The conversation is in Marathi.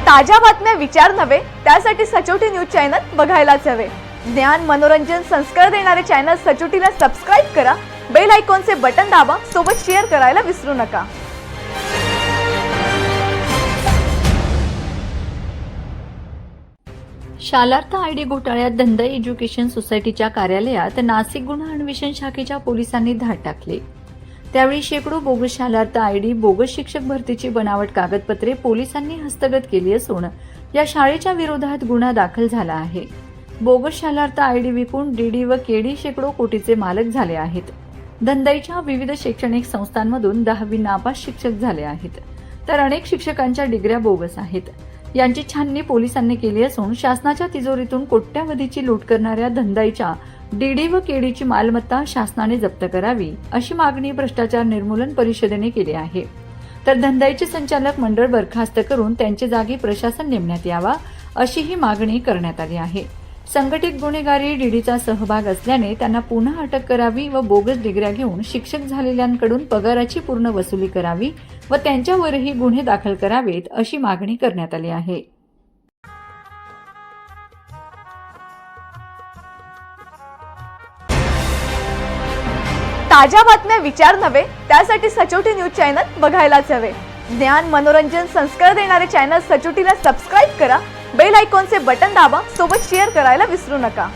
ताज्या बातम्या विचार नव्हे त्यासाठी सचोटी न्यूज चॅनल बघायलाच हवे। ज्ञान मनोरंजन संस्कार देणारे चॅनल सचोटीला सबस्क्राइब करा, बेल आयकॉनचे बटन दाबा, सोबत शेअर करायला विसरू नका। शालार्थ आयडी घोटाळ्यात धंदाई एज्युकेशन सोसायटीच्या कार्यालयात नाशिक गुन्हा अन्वेषण शाखेच्या पोलिसांनी धाड टाकली। त्यावेळी शेकडो बोगस शालार्थ आयडी, बोगस शिक्षक भरतीची बनावट कागदपत्रे पोलिसांनी हस्तगत केली असून या शाळेच्या विरोधात गुन्हा दाखल झाला आहे। बोगस शालार्थ आयडी विकून डीडी व केडी शेकडो कोटीचे मालक झाले आहेत। धंदाईच्या विविध शैक्षणिक संस्थांमधून 10वी नापास शिक्षक झाले आहेत, तर अनेक शिक्षकांच्या डिग्र्या बोगस आहेत। यांची छाननी पोलिसांनी केली असून शासनाच्या तिजोरीतून कोट्यावधीची लूट करणाऱ्या धंदाईच्या डीडी व केडीची मालमत्ता शासनाने जप्त करावी अशी मागणी भ्रष्टाचार निर्मूलन परिषदेने केली आहे। तर धंदाईचे संचालक मंडळ बरखास्त करून त्यांच्या जागी प्रशासन नेमण्यात यावा अशी ही मागणी करण्यात आली आहे। संघटित गुन्हेगारी डीडीचा सहभाग असल्याने त्यांना पुन्हा अटक करावी व बोगस डिग्र्या घेऊन शिक्षक झालेल्यांकडून पगाराची पूर्ण वसुली करावी व त्यांच्यावरही गुन्हे दाखल करावेत अशी मागणी करण्यात आली आहे। ताज्या बातम्या विचार नव्हे त्यासाठी सचोटी न्यूज चॅनल बघायलाच हवे। ज्ञान मनोरंजन संस्कार देणारे चॅनल सचोटीला सबस्क्राइब करा, बेल आयकॉनचे बटन दाबा, सोबत शेअर करायला विसरू नका।